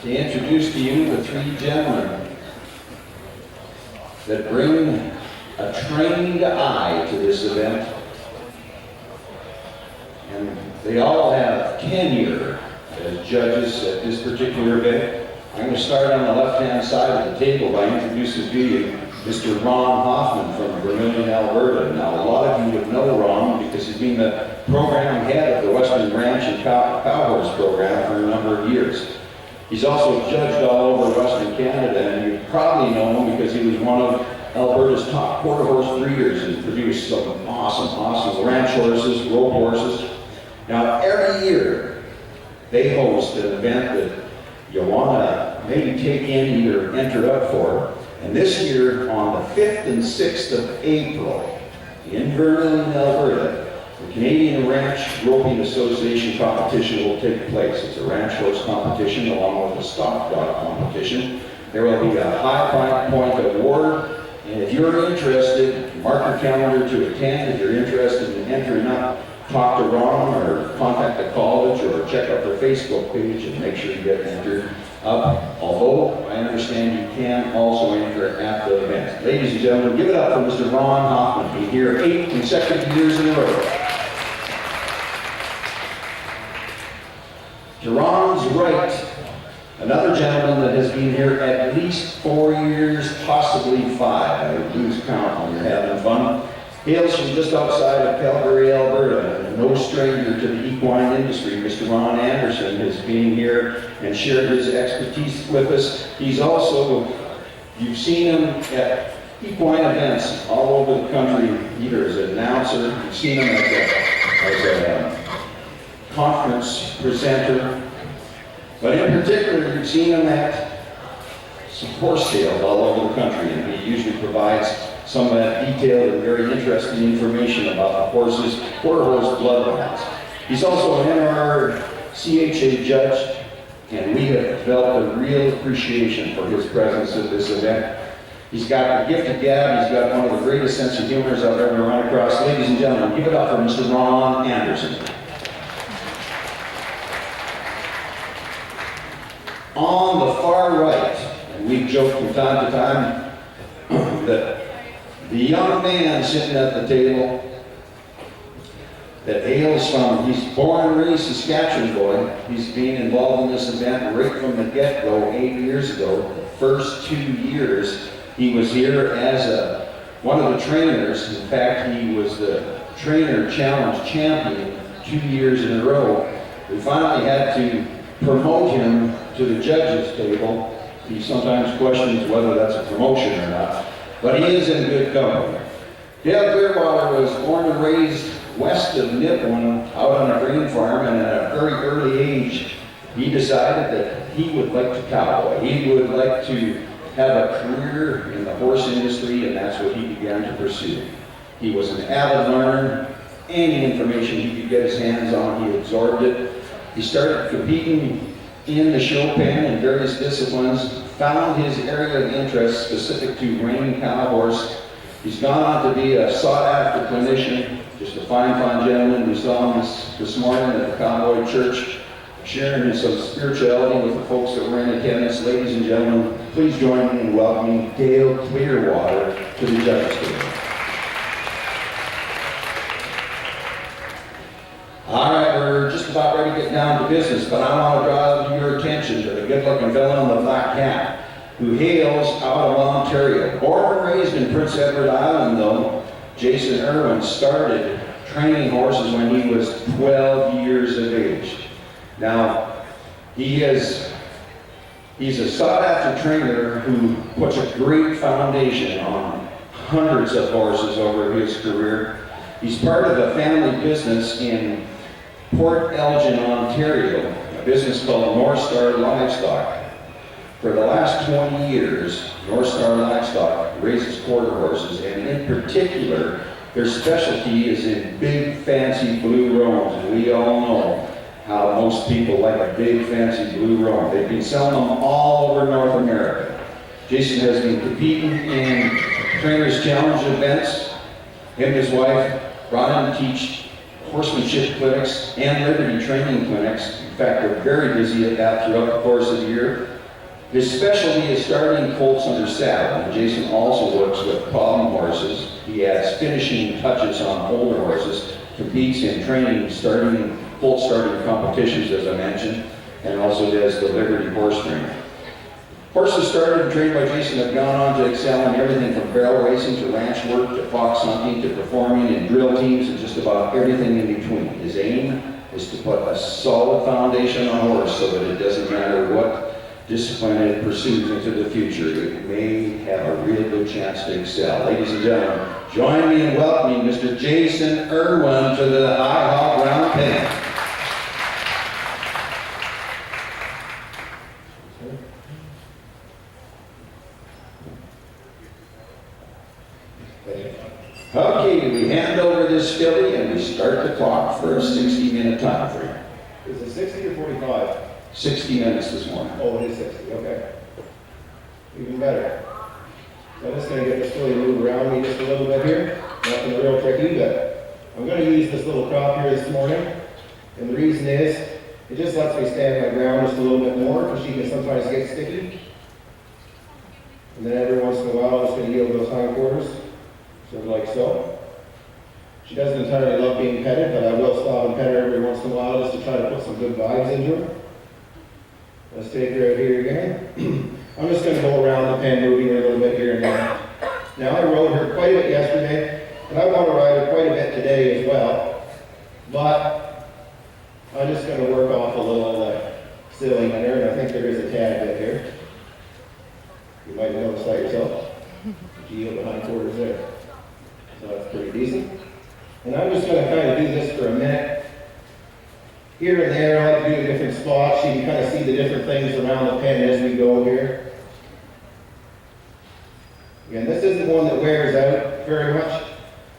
to introduce to you the three gentlemen that bring a trained eye to this event. And they all have tenure as judges at this particular event. I'm going to start on the left-hand side of the table by introducing to you Mr. Ron Hoffman from Vermilion, Alberta. Now, a lot of you would know Ron because he's been the program head of the Western Ranch and Cowhorse program for a number of years. He's also judged all over Western Canada, and you probably know him because he was one of Alberta's top quarter horse breeders and produced some awesome ranch horses, rope horses. Now, every year, they host an event that you want to maybe take in, either enter up for. And this year, on the 5th and 6th of April, in Vermilion, Alberta, the Canadian Ranch Roping Association competition will take place. It's a ranch horse competition along with a stock dog competition. There will be a high point award. And if you're interested, mark your calendar to attend. If you're interested in entering up, talk to Ron or contact the college or check out their Facebook page and make sure you get entered up. Although I understand you can also enter at the event. Ladies and gentlemen, give it up for Mr. Ron Hoffman. He's here 8 consecutive years in a row. To Ron's right, another gentleman that has been here at least 4 years, possibly 5. I lose count when you're having fun. Hails from just outside of Calgary, Alberta, and no stranger to the equine industry. Mr. Ron Anderson has been here and shared his expertise with us. He's also, you've seen him at equine events all over the country, either as an announcer, you've seen him as a conference presenter, but in particular, you've seen him at some horse sales all over the country, and he usually provides some of that detailed and very interesting information about the horses, quarter horse bloodlines. He's also an NRCHA judge, and we have developed a real appreciation for his presence at this event. He's got the gift of gab. He's got one of the greatest sense of humors I've ever run across. Ladies and gentlemen, give it up for Mr. Ron Anderson. On the far right, and we joke from time to time that the young man sitting at the table that hails from, he's born and raised Saskatchewan boy. He's been involved in this event right from the get-go 8 years ago. The first 2 years he was here as one of the trainers. In fact, he was the trainer challenge champion 2 years in a row. We finally had to promote him to the judges table. He sometimes questions whether that's a promotion or not. But he is in good company. Dale Clearwater was born and raised west of Nipawin, out on a grain farm, and at a very early age, he decided that he would like to cowboy. He would like to have a career in the horse industry, and that's what he began to pursue. He was an avid learner. Any information he could get his hands on, he absorbed it. He started competing in the show pen in various disciplines, found his area of interest specific to reining cow horse. He's gone on to be a sought-after clinician, just a fine gentleman. We saw him this morning at the Cowboy Church, sharing some spirituality with the folks that were in attendance. Ladies and gentlemen, please join me in welcoming Dale Clearwater to the judges table. All right, we're just about ready to get down to business, but I want to draw your attention to the good-looking fellow in the black hat who hails out of Ontario. Born and raised in Prince Edward Island, though, Jason Irwin started training horses when he was 12 years of age. Now, he's a sought-after trainer who puts a great foundation on hundreds of horses over his career. He's part of a family business in Port Elgin, Ontario, a business called North Star Livestock. For the last 20 years, North Star Livestock raises quarter horses, and in particular, their specialty is in big, fancy blue roans. And we all know how most people like a big, fancy blue roan. They've been selling them all over North America. Jason has been competing in Trainers Challenge events. Him and his wife brought him to teach horsemanship clinics and liberty training clinics. In fact, we're very busy at that throughout the course of the year. His specialty is starting colts under saddle, and Jason also works with problem horses. He adds finishing touches on older horses, competes in training, colt starting competitions, as I mentioned, and also does the liberty horse training. Horses started and trained by Jason have gone on to excel in everything from barrel racing to ranch work to fox hunting to performing in drill teams and just about everything in between. His aim is to put a solid foundation on a horse so that it doesn't matter what discipline it pursues into the future, it may have a real good chance to excel. Ladies and gentlemen, join me in welcoming Mr. Jason Irwin to the High Hog Round Pen. Okay, we hand over this filly and we start the clock for a 60-minute time frame. Is it 60 or 45? 60 minutes this morning. Oh, it is 60, okay. Even better. So I'm just going to get this filly to move around me just a little bit here. Nothing real tricky, but I'm going to use this little crop here this morning. And the reason is, it just lets me stand my ground just a little bit more because she can sometimes get sticky. And then every once in a while, I'm just going to yield those hindquarters. Sort of like so. She doesn't entirely love being petted, but I will stop and pet her every once in a while just to try to put some good vibes into her. Let's take her out here again. I'm just going to go around the pen, moving her a little bit here and there. Now I rode her quite a bit yesterday, and I want to ride her quite a bit today as well. But I'm just going to work off a little silly in there, and I think there is a tad bit here. You might notice that yourself. She yield the hindquarters there. So that's pretty decent. And I'm just going to kind of do this for a minute. Here and there, I like to do a different spot. So you can kind of see the different things around the pen as we go here. Again, this isn't one that wears out very much,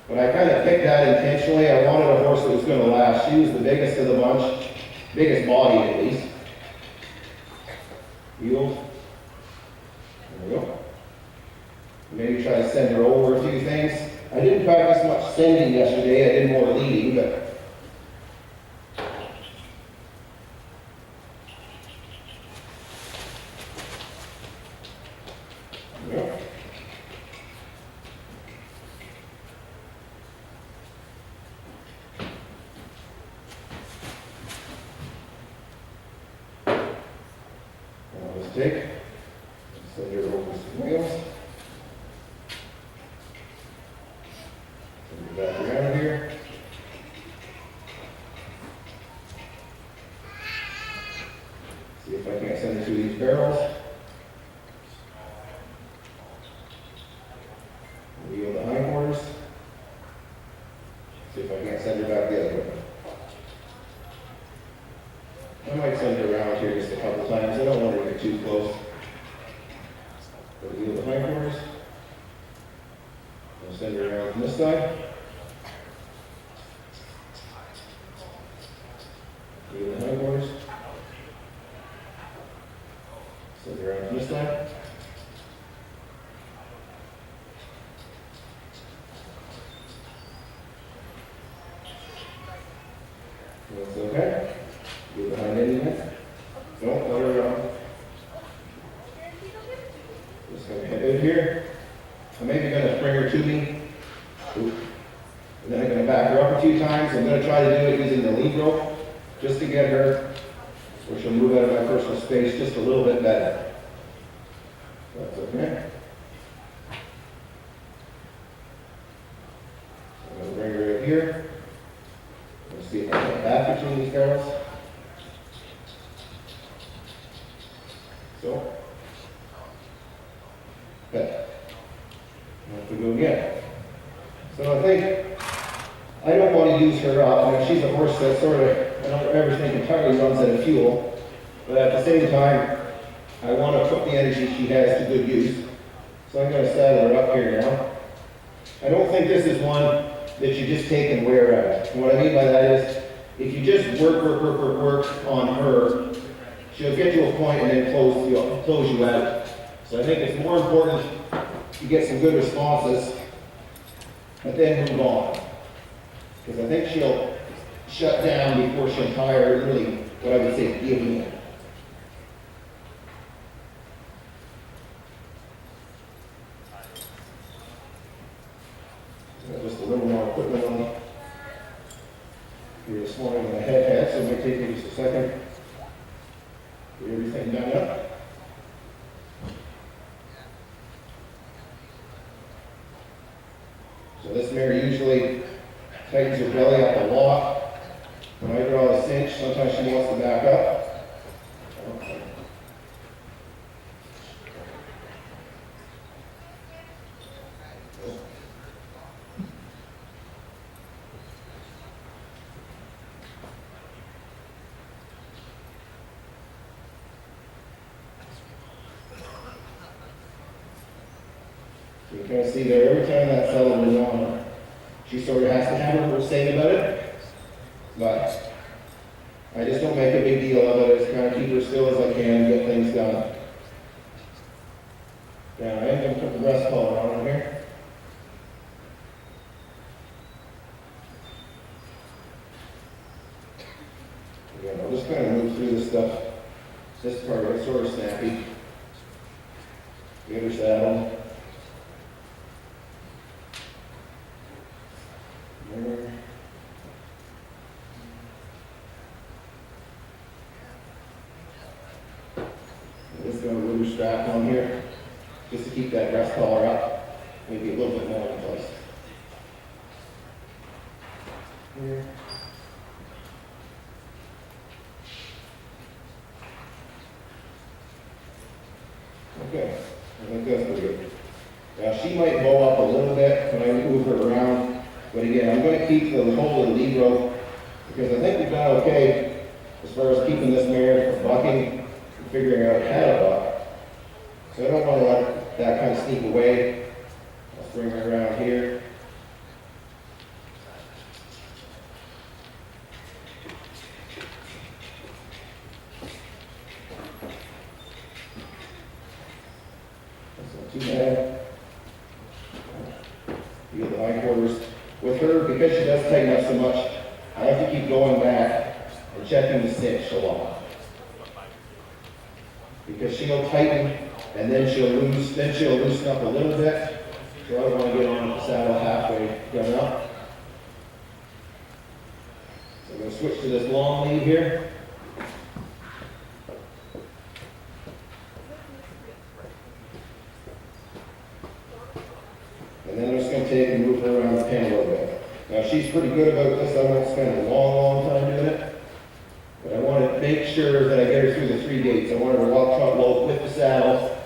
but I kind of picked that intentionally. I wanted a horse that was going to last. She was the biggest of the bunch, biggest body at least. Yield. There we go. Maybe try to send her over a few things. I didn't practice much sending yesterday. I did more leading, but yeah. Now let's take, send her over some wheels. Back around here. See if I can't send her through these barrels. Wheel the hindquarters. See if I can't send her back the other way. I might send her around here just a couple times. I don't want her to get too close. Wheel the hindquarters. I'll send her around from this side. Wheel the hindquarters. Send her around from this side. That's okay. Get behind anything. Don't let her around. Just going to head out here. I'm maybe going to bring her to me. Oop. And then I'm going to back her up a few times. I'm going to try to do it using the lead rope just to get her where she'll move out of my personal space just a little bit better. That's okay. So I'm going to bring her out here. Let's see if I can get back between these barrels. So, good. Now we go again. So I think I don't want to use her up. I mean, she's a horse that sort of, I don't ever think entirely runs out of fuel. But at the same time, I want to put the energy she has to good use. So I'm going to saddle her up here now. I don't think this is one that you just take and wear out. And what I mean by that is, if you just work on her, she'll get to a point and then close you out. So I think it's more important to get some good responses, but then move on. Because I think she'll shut down before she'll tire, really, what I would say, giving in. Just a little more equipment on here this morning than I had, so it might take me just a second. Get everything done up. So this mare usually tightens her belly up a lot. When I draw a cinch, sometimes she wants to back up. So you kind of see there, every time that saddle is on, she sort of has to have her whole say about it. But I just don't make a big deal of it. I just kind of keep her still as I can and get things done. Now I am going to put the breast collar on here. Again, I'll just kind of move through this stuff. This part is sort of snappy. The other saddle. There. I'm just going to move the strap on here, just to keep that breast collar up, maybe a little bit more in place. Here. Okay, I think that's pretty good. Now she might bow up a little bit when I move her around, but again, I'm going to keep the whole of the lead rope because I think we've done okay as far as keeping this mare from bucking and figuring out how to buck. So I don't want to let that kind of sneak away. Let's bring her around here. Too bad. You get the hindquarters. With her, because she does tighten up so much, I have to keep going back and checking the cinch a lot. Because she'll tighten and then she'll loosen up a little bit. So I don't want to get on the saddle halfway done up. So I'm going to switch to this long lead here. And then I'm just going to take and move her around the pen a little bit. Now she's pretty good about this. I won't spend a long time doing it. But I want to make sure that I get her through the 3 gates. I want her to walk trot low with the saddle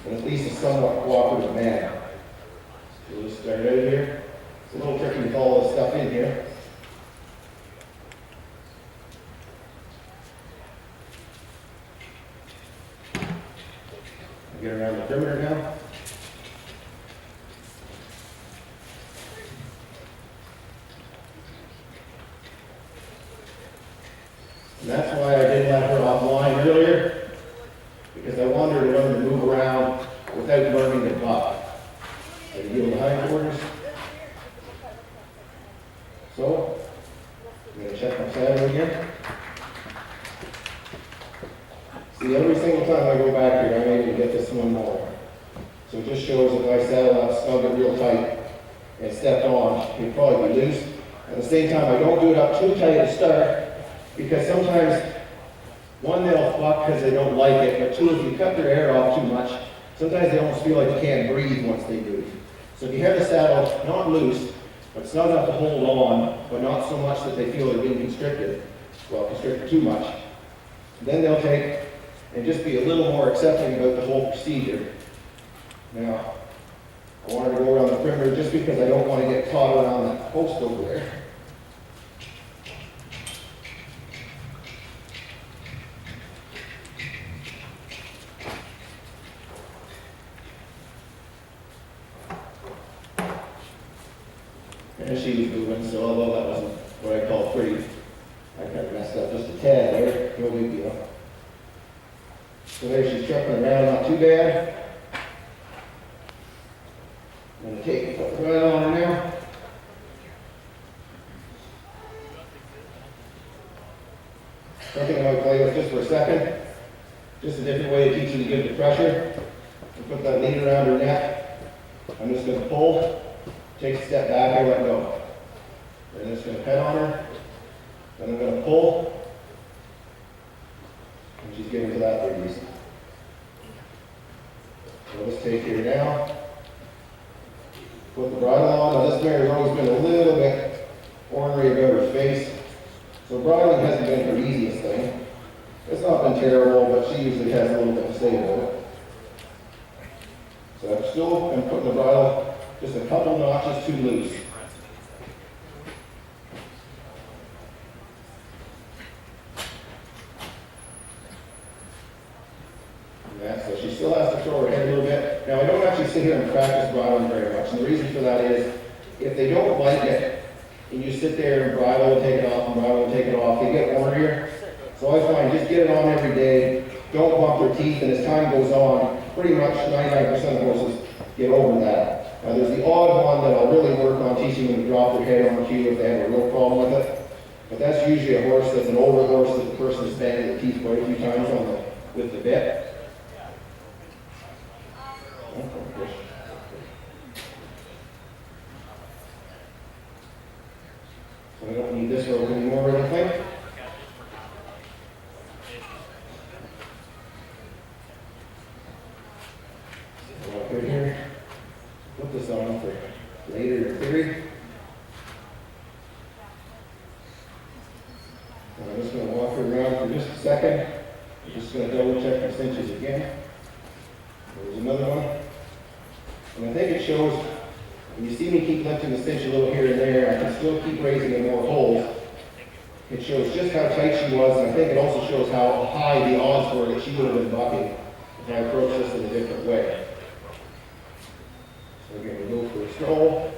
in at least a somewhat cooperative manner. So we'll just start out here. It's a little tricky with all this stuff in here. Get around the perimeter now. And that's why I didn't let her offline earlier, because I wanted her to learn to move around without learning to buck. So you deal with the hindquarters. So, I'm going to check my saddle again. See, every single time I go back here, I'm able to get this one more. So it just shows if I saddle up, snug it real tight, and stepped on, it'd probably be loose. At the same time, I don't do it up too tight to start, because sometimes, one, they'll buck because they don't like it, but two, if you cut their air off too much, sometimes they almost feel like they can't breathe once they do. So if you have the saddle not loose, but snug enough to hold on, but not so much that they feel they're being constricted, well, constricted too much, then they'll take and just be a little more accepting about the whole procedure. Now, I wanted to go around the perimeter just because I don't want to get caught around that post over there. And she was moving, so although that wasn't what I call pretty, I kind of messed up just a tad there, no big deal. So there she's trucking around, not too bad. I'm going to take and put the bridle on her now. the pressure, and put that lead around her neck. I'm just going to pull, take a step back and let go. And I'm just going to pet on her, then I'm going to pull, and she's getting to that release. So let's take her down, put the bridle on. Now this mare has always been a little bit ornery about her face, so bridling hasn't been her easiest thing. It's not been terrible, but she usually has a little bit to say about it. So I'm still putting the bridle just a couple notches too loose. Yeah, so she still has to throw her head a little bit. Now I don't actually sit here and practice bridling very much, and the reason for that is, if they don't like it, and you sit there and bridle and take it off and bridle and take it off, they get ornerier. So I find just get it on every day, don't bump their teeth, and as time goes on, pretty much 99% of horses get over that. Now there's the odd one that I'll really work on teaching them to drop their head on cue if they have a real problem with it. But that's usually a horse that's an older horse that the person has banged their teeth quite a few times on with the bit. So I don't need this rope anymore or anything. So I'll put here, put this on for later in theory. And I'm just going to walk her around for just a second. I'm just going to double check my cinches again. There's another one. And I think it shows, when you see me keep lifting the cinch a little here and there, I can still keep raising in more holes. It shows just how tight she was, and I think it also shows how high the odds were that she would have been bucking if I approached this in a different way. So again, we go for a stroll.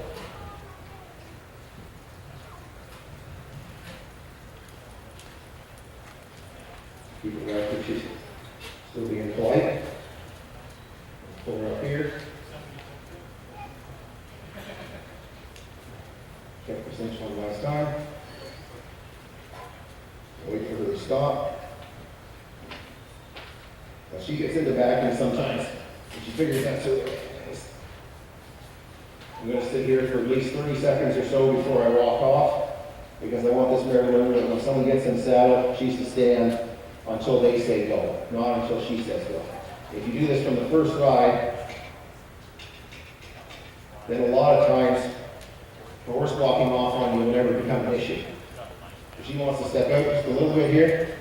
Keep it right where she's still being polite. Pull her up here. Check the cinch one last time. Wait for her to stop. Now she gets into backing sometimes, and she figures that's it. I'm going to sit here for at least 30 seconds or so before I walk off, because I want this mare to learn that when someone gets in saddle, she's to stand until they say go, not until she says go. If you do this from the first ride, then a lot of times the horse walking off on you will never become an issue. If she wants to step out just a little bit here,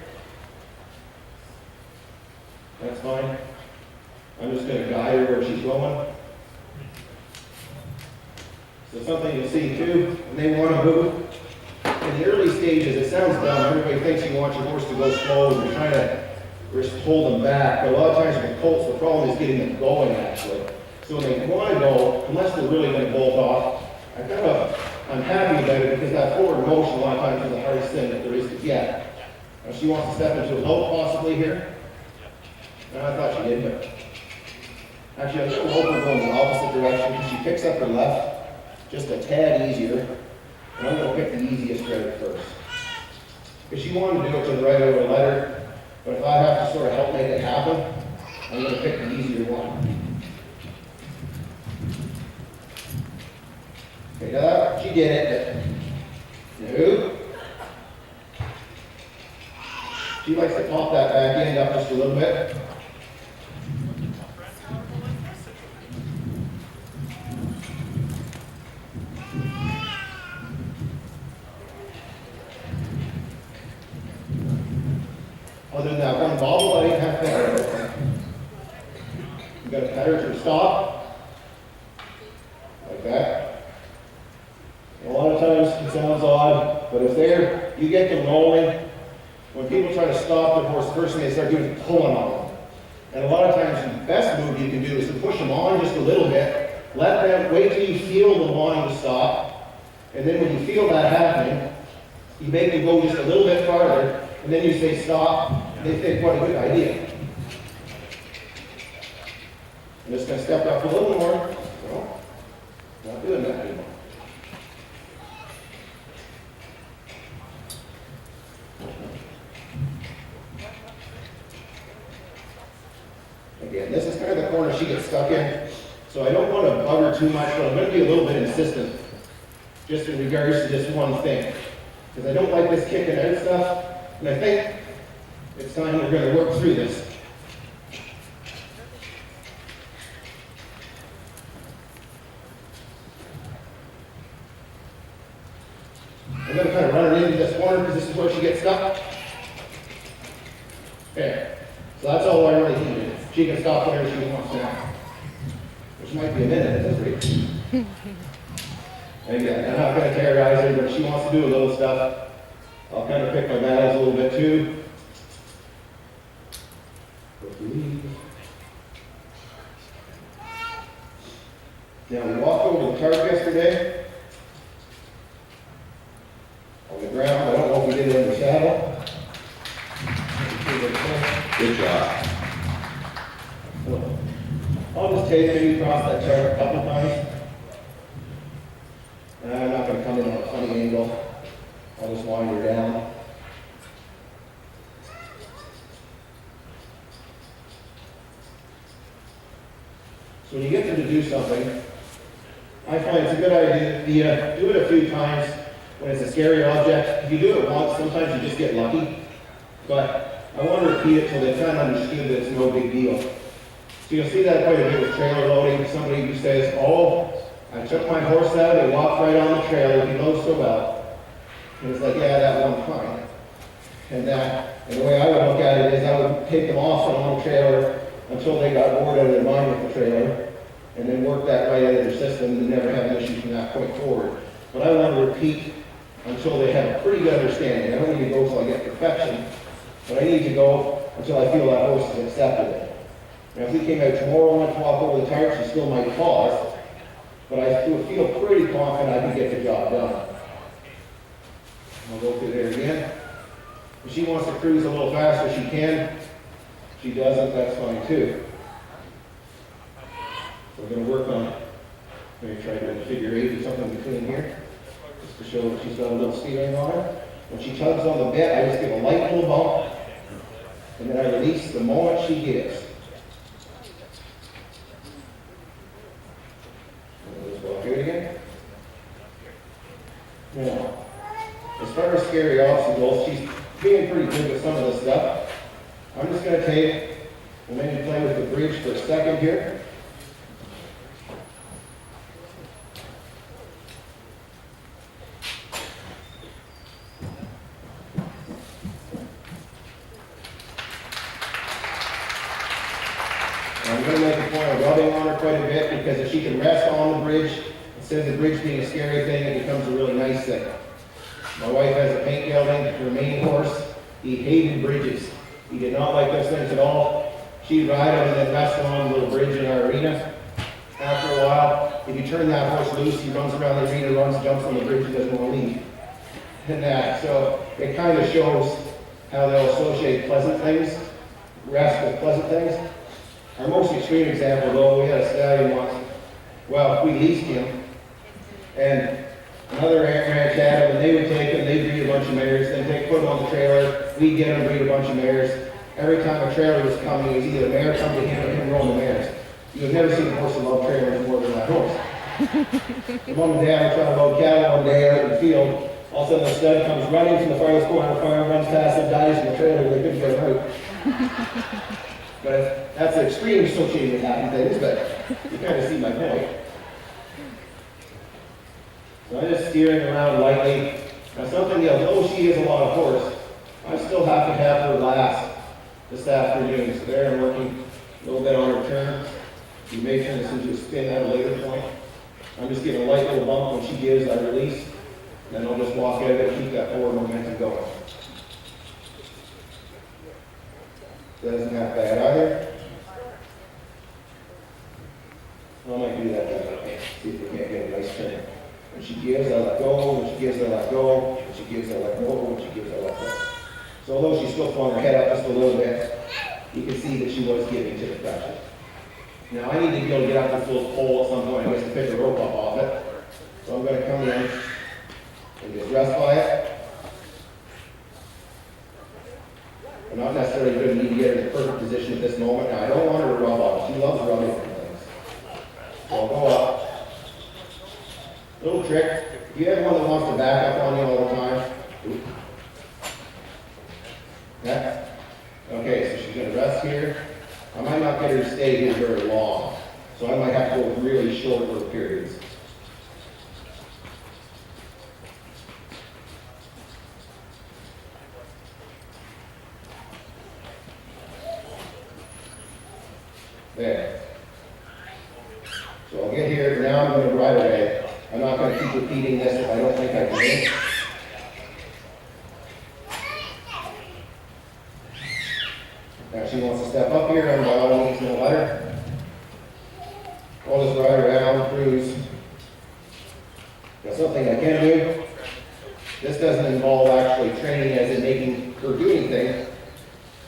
that's fine. I'm just going to guide her where she's going. So something you'll see too, when they want to move, in the early stages, it sounds dumb. Everybody thinks you want your horse to go slow and you're trying to just hold them back. But a lot of times with colts, the problem is getting them going actually. So when they want to go, unless they're really going to bolt off, I'm happy about it because that forward motion a lot of times is the hardest thing that there is to get. Now she wants to step into a lope possibly here. And I thought she did, but actually I was going to hope her going the opposite direction because she picks up her left just a tad easier. And I'm going to pick the easiest route first. Because she wanted to do it to the right, I would have let her. But if I have to sort of help make it happen, I'm going to pick the easier one. Okay, now she did it, but no. She likes to pop that back end up just a little bit. Other than that one bobble, I didn't have to pet her. You got to pet her to stop, like that. A lot of times it sounds odd, but if you get them rolling, when people try to stop their horse, the first thing they start doing is pulling on them. And a lot of times the best move you can do is to push them on just a little bit, let them, wait till you feel them wanting to stop, and then when you feel that happening, you make them go just a little bit farther, and then you say stop, and they think, what a good idea. I'm just going to step up a little more. So, not doing that anymore. Again, And this is kind of the corner she gets stuck in. So I don't want to bug her too much, but I'm going to be a little bit insistent, just in regards to this one thing. Because I don't like this kicking out stuff, and I think it's time we're going to work through this. I'm going to kind of run her into this corner because this is where she gets stuck. Okay, so that's all I really need to do. She can stop whenever she wants now. Which might be a minute at this rate. And again, I'm not going to terrorize her, but if she wants to do a little stuff, I'll kind of pick my battles a little bit too. Now we walked over the tarp yesterday. On the ground, I don't know if we did it in the saddle. Good job. I'll just take maybe across that tarp a couple times. And I'm not going to come in on a funny angle. I'll just wind her down. So when you get them to do something, I find it's a good idea to do it a few times when it's a scary object. If you do it once, sometimes you just get lucky. But I want to repeat it till they kind of understood that it's no big deal. So you'll see that quite a bit with trailer loading. Somebody who says, oh, I took my horse out and walked right on the trailer, he knows so well. And it's like, yeah, that one fine. And the way I would look at it is I would take them off on the trailer until they got bored out of their mind with the trailer, and then work that right out of their system and never have an issue from that point forward. But I want to repeat until they have a pretty good understanding. I don't need to go until I get perfection, but I need to go until I feel that horse is accepted it. Now if we came out tomorrow and went to walk over the tarp, she still might pause, but I feel pretty confident I can get the job done. I'll go through there again. If she wants to cruise a little faster, she can. If she doesn't, that's fine too. We're going to work on, maybe try to figure 8 or something between here, just to show that she's got a little steering on her. When she tugs on the bit, I just give a light little bump, and then I release the moment she gives. Let's go up here again. Now, as far as scary obstacles, she's being pretty good with some of this stuff. I'm just going to take and maybe play with the bridge for a second here. I'm going to make a point of rubbing on her quite a bit because if she can rest on the bridge, instead of the bridge being a scary thing, it becomes a really nice thing. My wife has a paint gelding, her main horse. He hated bridges. He did not like those things at all. She'd ride him and then rest on a little bridge in our arena. After a while, if you turn that horse loose, he runs around the arena, runs, jumps on the bridge, and doesn't want to leave. So it kind of shows how they'll associate pleasant things, rest with pleasant things. Our most extreme example, though, we had a stallion once. Well, we leased him, and another ranch had him, and they would take him, they'd breed a bunch of mares, then put him on the trailer, we'd get him, breed a bunch of mares. Every time a trailer was coming, it was either a mare coming to him or him rolling the mares. You have never seen a horse that loved trailers more than that horse. The mom and dad were trying to load cattle one day out in the field. All of a sudden, the stud comes running from the farthest corner of the farm, runs past and dies in the trailer. They couldn't get him out. But that's the extreme associated with happy things, but you kind of see my point. So I'm just steering around lightly. Now something else, oh, she is a lot of horse. I still have to have her last this afternoon. So there I'm working a little bit on her turn. We may turn this into a spin at a later point. I'm just giving a light little bump when she gives, I release. Then I'll just walk out of it and keep that forward momentum going. That isn't half bad either. I might do that then. See if we can't get a nice turn. When she gives, I let go. When she gives, I let go. When she gives, I let go. When she gives, I let go. So although she's still throwing her head up just a little bit, you can see that she was giving to the pressure. Now I need to be able to get up this little pole at some point, I guess, to pick the rope up off it. So I'm going to come in and just rest by it. I'm not necessarily going to need to get her in the perfect position at this moment. Now I don't want her to rub off. not get her to stay here very long. So I might have to go with really short little periods. There. So I'll get here, now I'm going to ride away. I'm not going to keep repeating this if I don't think I can. Now she wants to step up here, and by all means, no let her. I'll just ride around, cruise. Now something I can do, this doesn't involve actually training as in making her do anything,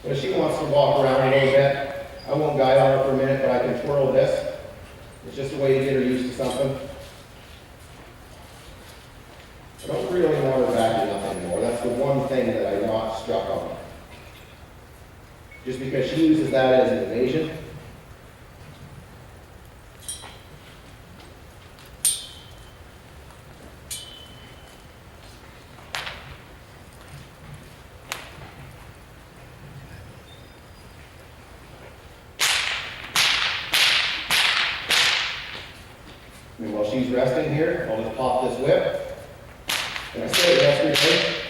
but if she wants to walk around a little bit, I won't guide on her for a minute, but I can twirl this. It's just a way to get her used to something. I don't really want her backing up anymore. That's the one thing that I'm not struck on. Just because she uses that as an evasion. And while she's resting here, I'll just pop this whip. And I said it yesterday,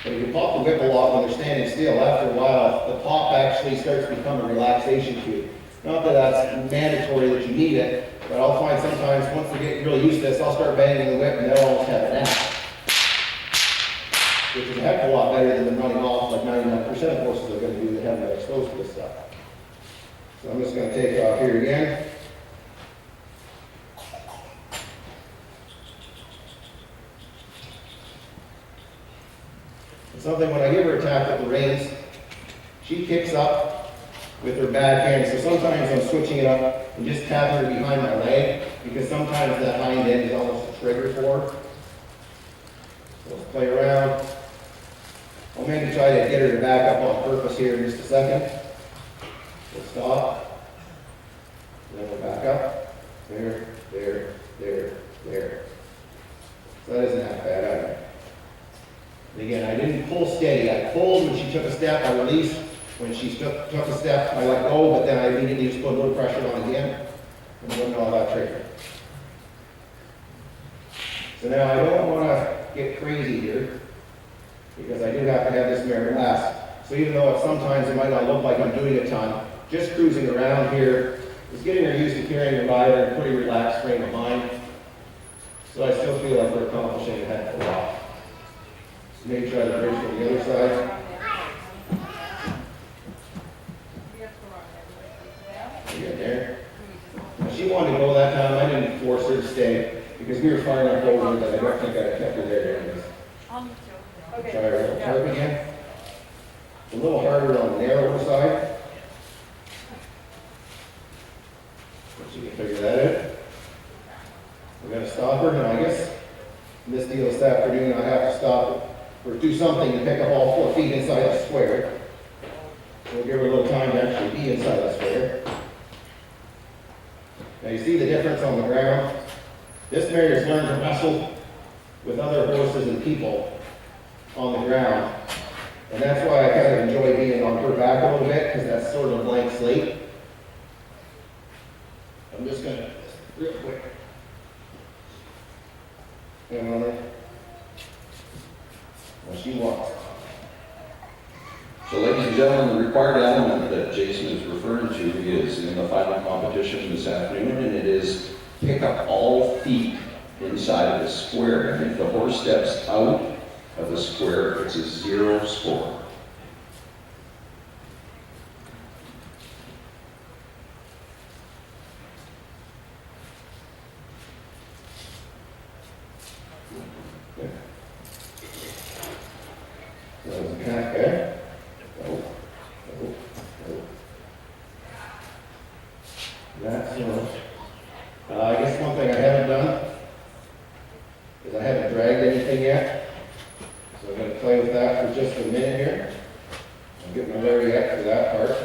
but if you pop the whip a lot when they're standing still, after a while, the pop actually starts to become a relaxation cue. Not that that's mandatory that you need it, but I'll find sometimes once they get really used to this, I'll start banging the whip and they'll almost have a nap. Which is a heck of a lot better than them running off like 99% of horses are going to do that haven't been exposed to this stuff. So I'm just going to take off here again. Something when I give her a tap with the reins, she kicks up with her back hand. So sometimes I'm switching it up and just tapping her behind my leg because sometimes that hind end is almost a trigger for her. So let's play around. I'll maybe try to get her to back up on purpose here in just a second. We'll stop. And then we'll back up. There, there, there, there. So that isn't half bad either. And again, I didn't pull steady. I pulled when she took a step, I released. When she took a step, I let go, but then I immediately just put a little pressure on again. And wasn't all that trigger. So now I don't want to get crazy here, because I do have to have this mare last. So even though sometimes it might not look like I'm doing a ton, just cruising around here is getting her used to carrying her rider in a pretty relaxed frame of mind. So I still feel like we're accomplishing a heck of a lot. Maybe try the bridge from the other side. Again there. Now she wanted to go that time. I didn't force her to stay because we were far enough over that I don't think I kept her there anyways. Try her a little curve again. A little harder on the narrower side. But she can figure that out. We're going to stop her. Now I guess in this deal this afternoon I have to stop her. Or do something to pick up all 4 feet inside the square. We'll give her a little time to actually be inside the square. Now you see the difference on the ground? This mare has learned to wrestle with other horses and people on the ground. And that's why I kind of enjoy being on her back a little bit, because that's sort of a blank slate. I'm just going to do this real quick. And on her. She walks. So ladies and gentlemen, the required element that Jason is referring to is in the final competition this afternoon, and it is pick up all feet inside of the square. And if the horse steps out of the square, it's a 0 score. I guess one thing I haven't done is I haven't dragged anything yet. So I'm going to play with that for just a minute here. I'll get my lariat for that part.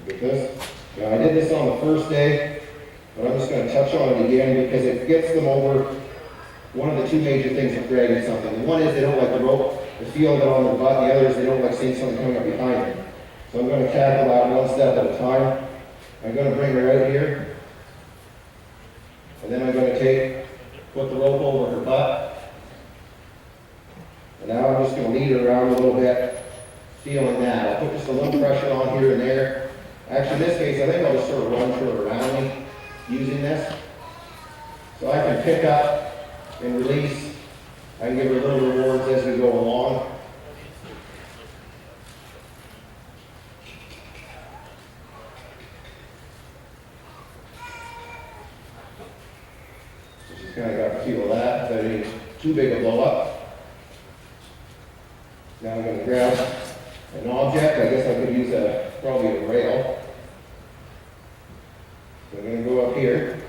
Get this. Now, I did this on the first day, but I'm just going to touch on it again because it gets them over one of the two major things of dragging something. One is they don't like the rope, the feel of it on their butt. The other is they don't like seeing something coming up behind them. So I'm going to tackle that one step at a time. I'm going to bring her out here. And then I'm going to put the rope over her butt. And now I'm just going to lead her around a little bit, feeling that. I'll put just a little pressure on here and there. Actually, in this case, I think I'll just sort of run her around me using this. So I can pick up and release. I can give her little rewards as we go along. So she's kind of got the feel of that. That ain't too big a blow up. Now I'm going to grab an object. I guess I could use probably a rail. So I'm going to go up here.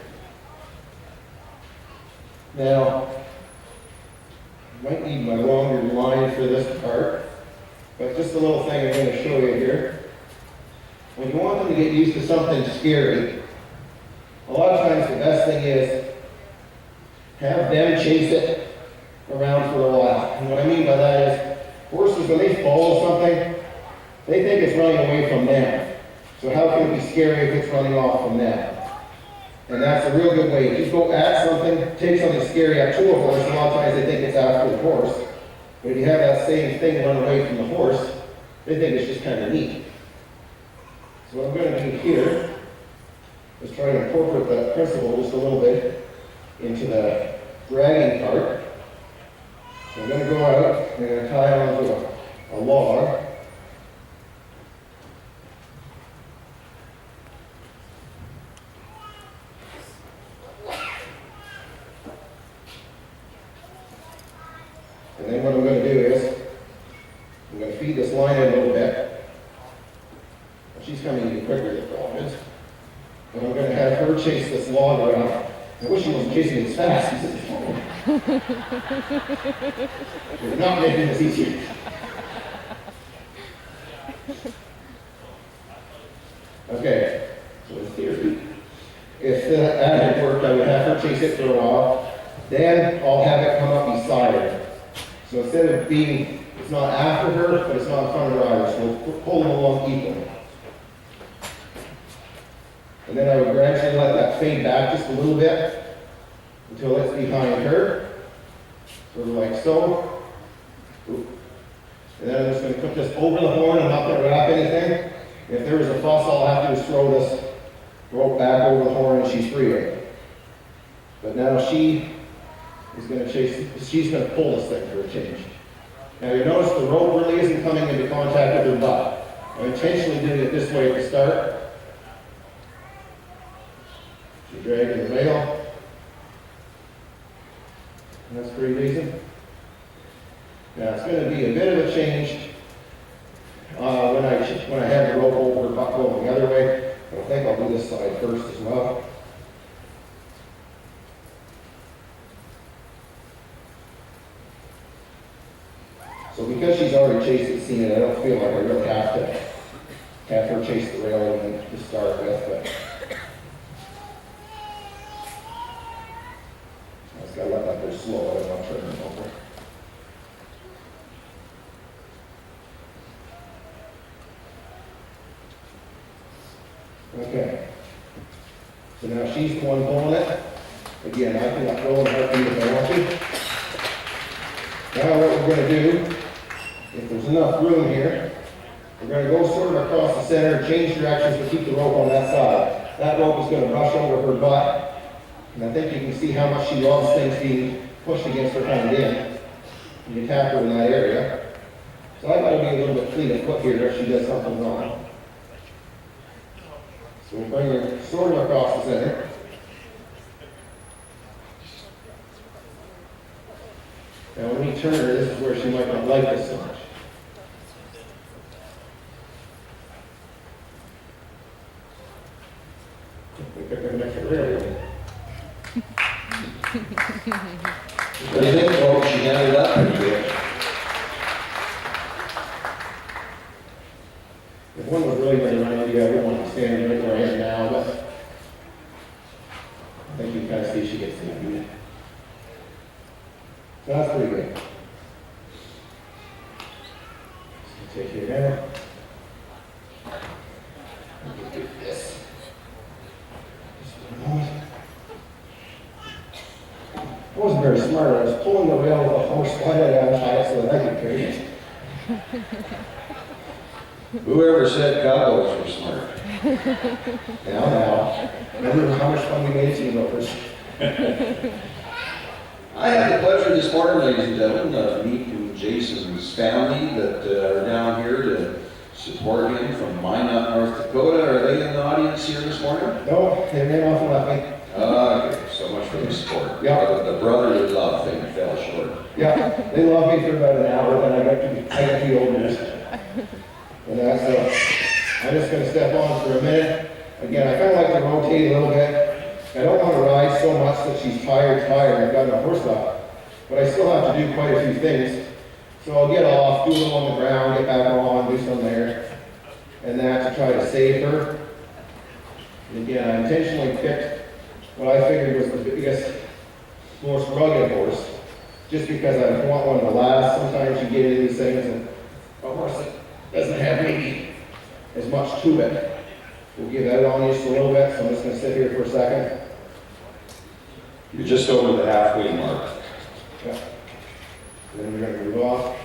Now, I might need my longer line for this part, but just a little thing I'm going to show you here. When you want them to get used to something scary, a lot of times the best thing is have them chase it around for a while. And what I mean by that is, horses, when they follow something, they think it's running away from them. So how can it be scary if it's running off from them? And that's a real good way. Just go at something, take something scary up to a horse. A lot of times they think it's after the horse. But if you have that same thing run away from the horse, they think it's just kind of neat. So what I'm going to do here is try to incorporate that principle just a little bit into the dragging part. So I'm going to go out, I'm going to tie it onto a log. And then what I'm going to do is, I'm going to feed this line in a little bit. She's coming even quicker, the problem is. But I'm going to have her chase this log around. I wish she wasn't chasing it as fast. You're not making this easier. Okay, so in theory, if that had worked, I would have her chase it for a while. Then I'll have it come up beside her. So instead of being, it's not after her, but it's not in front of her either. So we'll pull them along equally. And then I would gradually let that fade back just a little bit until it's behind her. Sort of like so. And then I'm just going to put this over the horn. I'm not going to wrap anything. If there is a fuss, all I have to do is throw this rope back over the horn and she's free of it. But now she is going to chase, she's going to pull this thing for a change. Now you notice the rope really isn't coming into contact with her butt. I'm intentionally doing it this way at the start. She's dragging the rail. And that's pretty decent. Now it's going to be a bit of a change when I have the rope over her butt going the other way. I think I'll do this side first as well. So because she's already chased it, seen it, I don't feel like I really have her chase the rail to start with, but I just gotta let that go slow. I don't want to turn it over. Okay. So now she's the one pulling it. Again, I can let go and help you if I want to. Now what we're going to do, if there's enough room here, we're going to go sort of across the center, change directions to keep the rope on that side. That rope is going to brush over her butt. And I think you can see how much she loves things being pushed against her hand in. You can tap her in that area. So I've got to be a little bit fleet of foot here if she does something wrong. So we'll bring her sort of across the center. Now when we turn her, this is where she might not like this so much. We pick her next to railroad. What do you think, folks? She handled that pretty good. If one was really going to run, you got one standing right where I am see if she gets the unit. So that's pretty good. Let's take here now. Do this. Just a moment. I wasn't very smart. I was pulling the rail of the horse slide out of it so that I could carry it. Whoever said cowboys were smart? Now. Remember how much fun we made team ropers? I had the pleasure this morning, ladies and gentlemen, of meeting Jason's family that are down here to support him from Minot, North Dakota. Are they in the audience here this morning? No, they ran off and left me. Okay, so much for the support. Yeah. The brotherly love thing fell short. Yeah, they loved me for about an hour, then I got the old news. And that's, I'm just gonna step on for a minute. Again, I kinda like to rotate a little bit. I don't wanna ride so much that she's tired, I've got no horse up. But I still have to do quite a few things. So I'll get off, do a little on the ground, get back on, do some there. And that to try to save her. And again, I intentionally picked what I figured was the biggest, most rugged horse. Just because I want one to last. Sometimes you get into these things and a horse that doesn't have maybe as much to it. We'll give that on just a little bit, so I'm just going to sit here for a second. You're just over the halfway mark. Yeah. Then we're going to move off.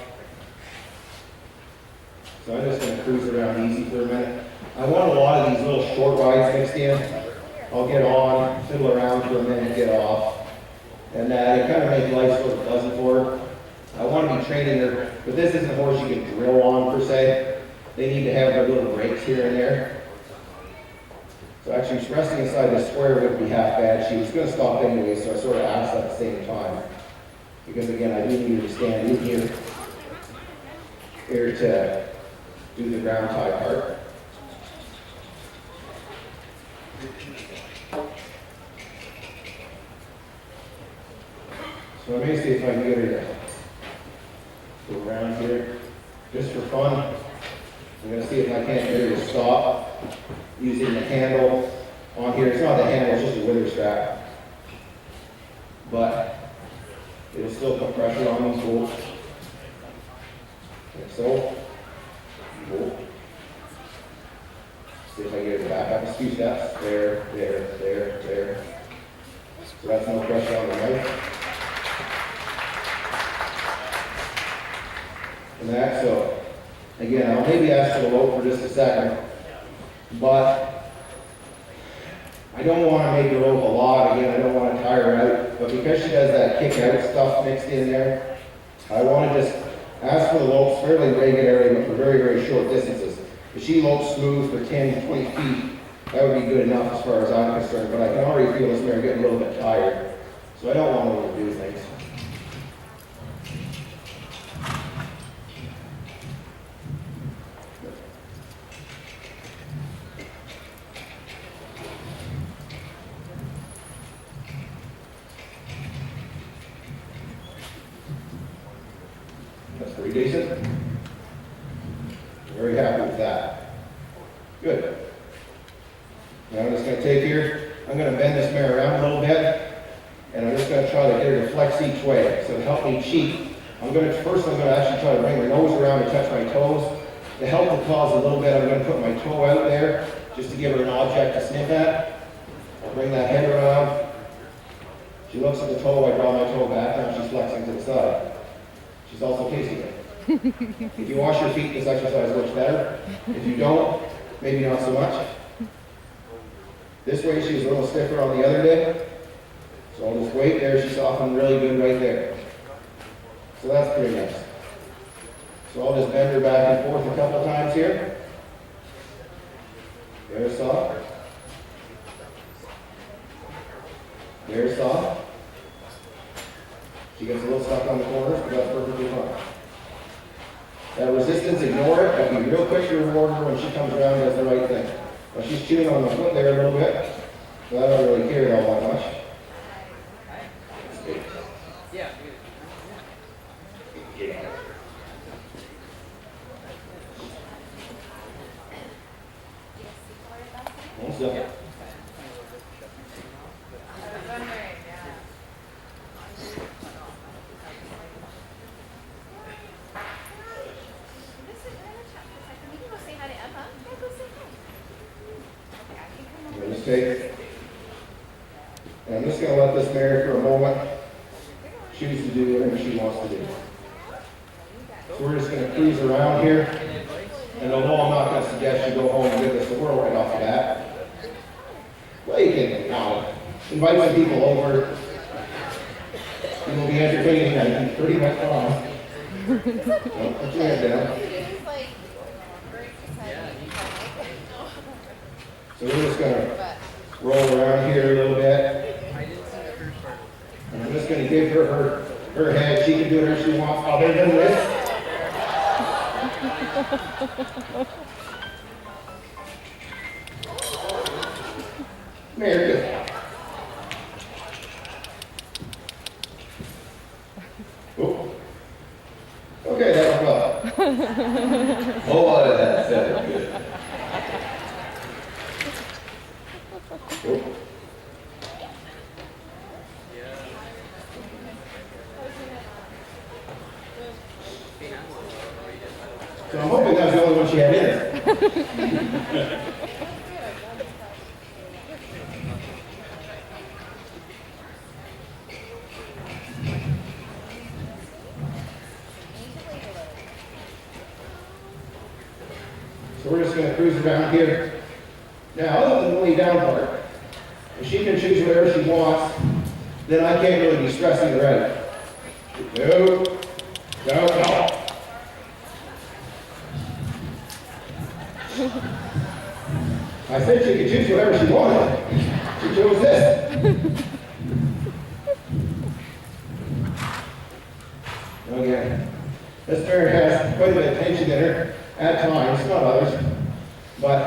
So I'm just going to cruise around easy for a minute. I want a lot of these little short rides mixed in. I'll get on, fiddle around for a minute, get off. And it kind of makes life sort of pleasant for her. I want to be training her, but this isn't a horse you can drill on per se. They need to have their little breaks here and there. So actually, resting inside the square wouldn't be half bad. She was going to stop anyway, so I sort of asked at the same time. Because again, I do need her to stand in here to do the ground tie part. So I may see if I can get her to go around here, just for fun. I'm going to see if I can't get her to stop using the handle on here. It's not the handle, it's just a wither strap. But it'll still put pressure on these bolts. Like so. Bolt. See if I can get her back up a few steps. There. So that's no pressure on the knife. And that, so again, I'll maybe ask for the lope for just a second, but I don't want to make her lope a lot. Again, I don't want to tire her out, but because she does that kick out stuff mixed in there, I want to just ask for the lopes fairly regularly, but for very, very short distances. If she lopes smooth for 10 to 20 feet, that would be good enough as far as I'm concerned, but I can already feel this mare getting a little bit tired, so I don't want to overdo things. That's pretty decent. Very happy with that. Good. Now I'm just going to take here, I'm going to bend this mare around a little bit, and I'm just going to try to get her to flex each way. So to help me cheat, first I'm going to actually try to bring her nose around and touch my toes. To help the cause a little bit, I'm going to put my toe out there, just to give her an object to sniff at. I'll bring that head around. She looks at the toe, I draw my toe back, now she's flexing to the side. She's also tasting it. If you wash your feet, this exercise works better. If you don't, maybe not so much. This way she was a little stiffer on the other day. So I'll just wait there, she's softened really good right there. So that's pretty nice. So I'll just bend her back and forth a couple times here. There's soft. There's soft. She gets a little stuck on the corners, but that's perfectly fine. That resistance, ignore it. I'll be real quick to reward her when she comes around and does the right thing. Now she's chewing on the foot there a little bit, so I don't really care all that much. Yeah. One second. take. And I'm just going to let this mare for a moment choose to do whatever she wants to do. So we're just going to cruise around here. And although I'm not going to suggest you go home and get this to whirl right off the bat, well, you can now invite some people over. It will be entertaining, I can pretty much promise. Put your head down. So we're just going to roll around here a little bit. And I'm just going to give her head. She can do whatever she wants other than this. Very good. Oh. Okay, that was well. Oh, that felt good. Oh. So I'm hoping that was the only one she had in her. So we're just going to cruise around here. Now, other than the lay down part, if she can choose whatever she wants, then I can't really be stressing her out. No, no, no. I said she could choose whatever she wanted. She chose this. Okay. This mare has quite a bit of tension in her at times, not others. But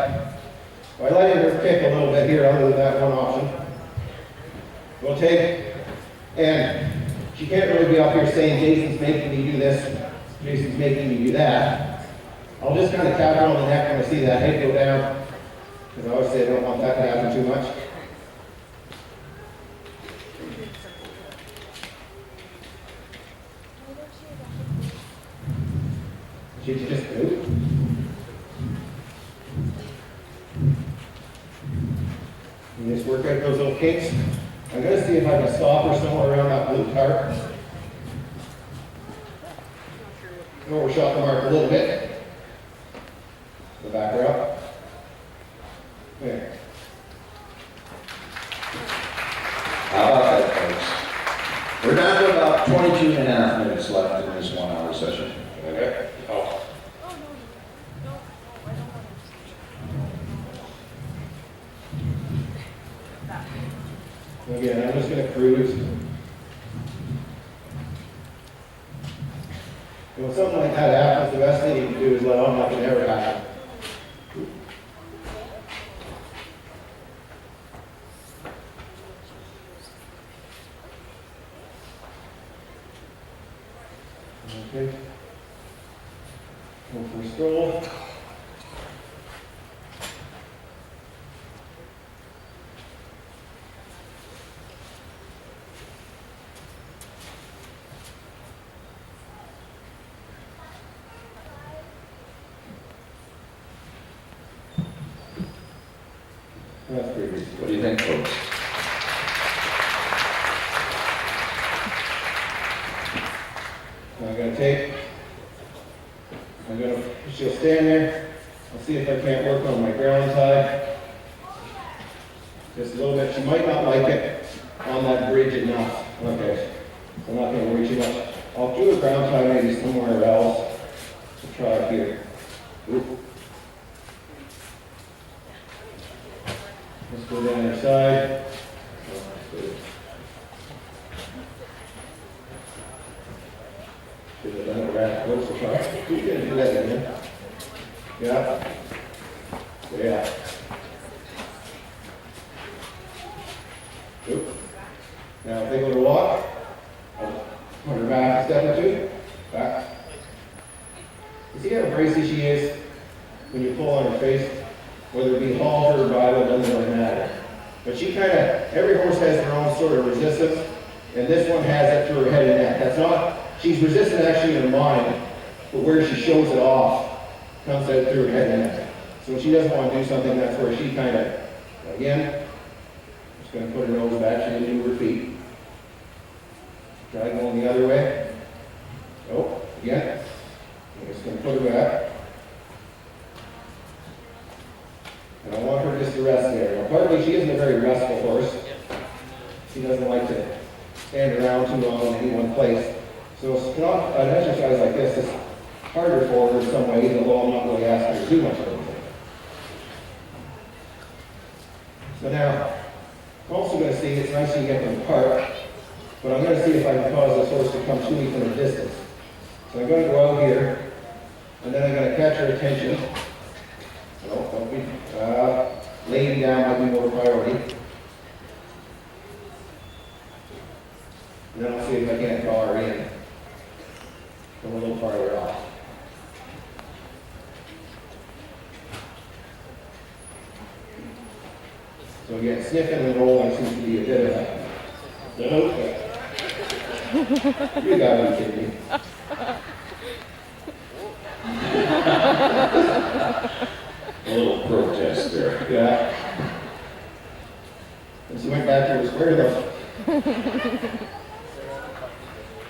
by letting her pick a little bit here, other than that one option, we'll take, and she can't really be up here saying, Jason's making me do this, Jason's making me do that. I'll just kind of tap her on the neck when I see that head go down, because I always say I don't want that to happen too much. She can just move. And just work out those little kinks. I'm going to see if I can stop her somewhere around that blue tarp. Overshot the mark a little bit. Go back her up. There. How about that, folks? We're down to about 22 and a half minutes left in this 1 hour session. Okay. Oh. Again, I'm just going to cruise. And when something like that happens, the best thing you can do is let on like it never happened. Okay. Go for a stroll. That's pretty good. What do you think, folks? I'm going to take, she'll stand there. I'll see if I can't work on my ground tie. Just a little bit. She might not like it on that bridge enough. Okay. So I'm not going to worry too much. I'll do a ground tie maybe somewhere else. We'll try it here. Oop. Let's go down her side. Should have done it right close to try. Who's going to do that again? Yeah. Yeah. Oop. Now if they go to walk, I'll put her back a step or two. Back. You see how bracy she is when you pull on her face? Whether it be halter or bridle, it doesn't really matter. But she kind of, every horse has their own sort of resistance, and this one has it through her head and neck. That's not, she's resistant actually in her mind, but where she shows it off comes out through her head and neck. So when she doesn't want to do something, that's where she kind of, again, Just gonna put her nose back, she didn't move her feet. Try going the other way. Oh, again. I'm just gonna put her back. And I want her just to rest there. Now, partly she isn't a very restful horse. She doesn't like to stand around too long in any one place. So it's not an exercise like this is harder for her in some ways, although I'm not really asking her to do much of anything. So now, I'm also going to see, it's nice to get them apart, but I'm going to see if I can cause this horse to come to me from a distance. So I'm going to go out here, and then I'm going to catch her attention. No, don't be, laying down might be more priority. And then I'll see if I can't draw her in from a little farther off. So again, sniffing and rolling seems to be a bit of a, okay. You gotta be kidding me. A little protest there. Yeah. And she went back to her square though.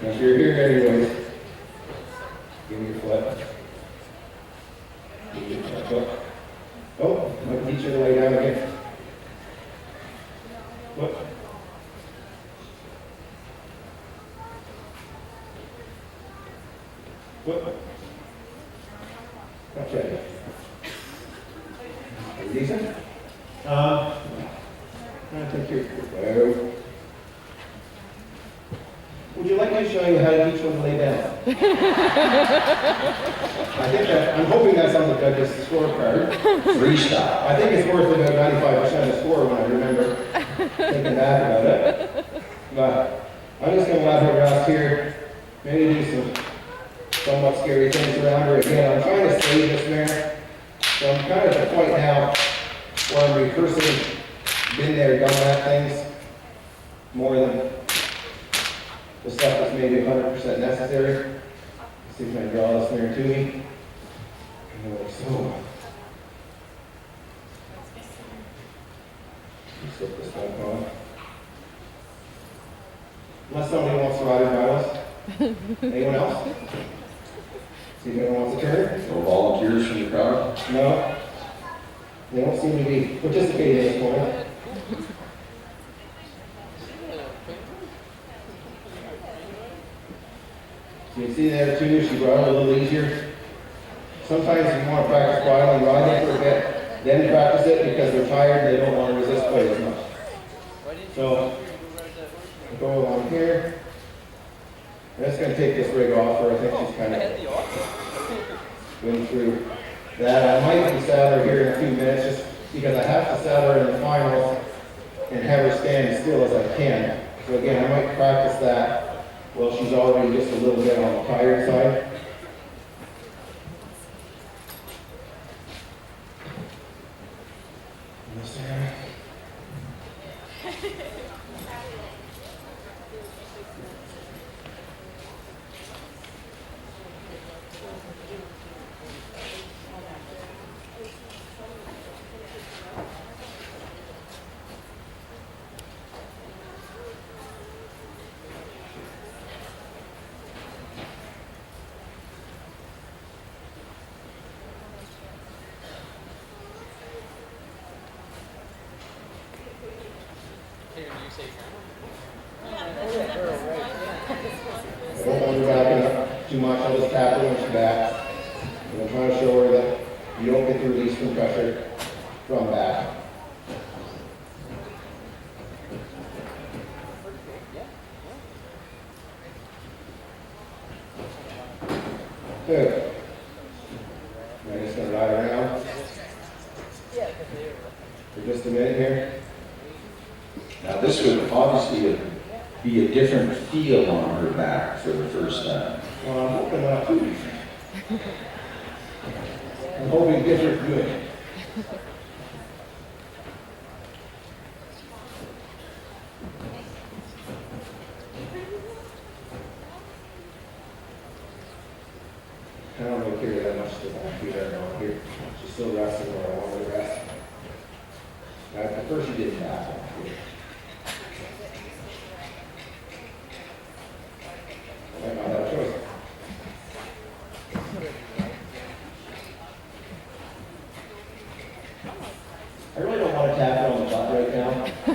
Now if you're here anyways, give me your foot. Give me your foot. Oh, might teach her to lay down again. Foot. Foot. Okay. Are you decent? I think you're good. Would you like me to show you how to teach one to lay down? I think I'm hoping that's on the judge's scorecard. Freestyle. I think it's worth about 95% of score when I remember thinking back about it. But I'm just going to let her rest here. Maybe do some somewhat scary things around her again. I'm trying to save this mare. So I'm kind of at the point now where I'm rehearsing, been there, done that things more than the stuff that's maybe 100% necessary. Let's see if I can draw this mare to me. Like so. Slip this back on. Unless somebody wants to ride her battles. Anyone else? See if anyone wants to turn? No volunteers from the crowd? No. They don't seem to be participating at this point. So you can see there too, she brought it a little easier. Sometimes you want to practice bridling, riding for a bit, then practice it because they're tired, they don't want to resist quite as much. So, go along here. I'm just going to take this rig off her. I think she's kind of going through that. I might saddle her here in a few minutes just because I have to saddle her in the finals and have her stand as still as I can. So again, I might practice that while she's already just a little bit on the tired side. I don't want her backing up too much. I'll just tap her when she's back. And I'm trying to show her that you don't get the release from pressure from back. Good. I'm just going to ride around for just a minute here. Now this would obviously be a different feel on her back for the first time. Well, I'm hoping not too different. I'm hoping different good. I don't really care that much to back feet are down here. She's still resting where I want her to rest. I prefer she didn't back up here.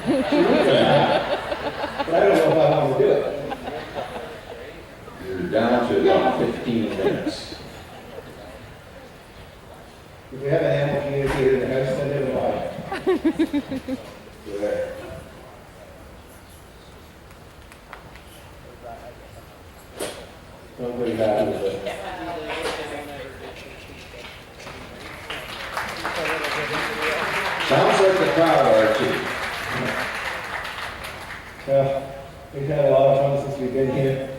She would say that. But I don't know if I want to do it. You're down to about 15 minutes. If we have an animal communicator in the house, send it by. Go there. So I'm pretty happy with it. Sounds like the crowd are too. We've had a lot of fun since we've been here.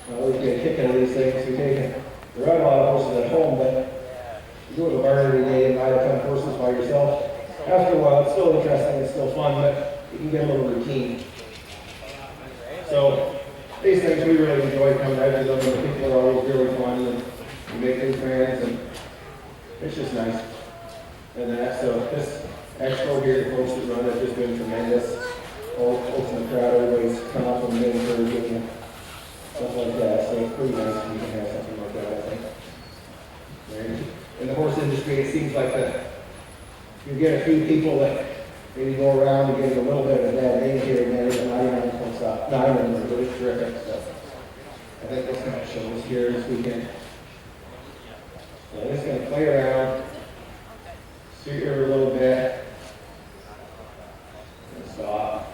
We get a kick out of these things. We ride a lot of horses at home, but you go to the barn every day and ride a ton of horses by yourself. After a while, it's still interesting, it's still fun, but you can get a little routine. So these things we really enjoy coming out to them, and the people are always really fun, and we make new friends, and it's just nice. And so this expo here, the folks that run it, has just been tremendous. All the folks in the crowd, everybody's come up and been encouraging and stuff like that. So it's pretty nice when you can have something like that, I think. And in the horse industry, it seems like you get a few people that maybe go around and get a little bit of a bad name here and there, but not even on stop. Not even really terrific stuff. I think this kind of shows here this weekend. So I'm just going to play around, see her a little bit, and stop.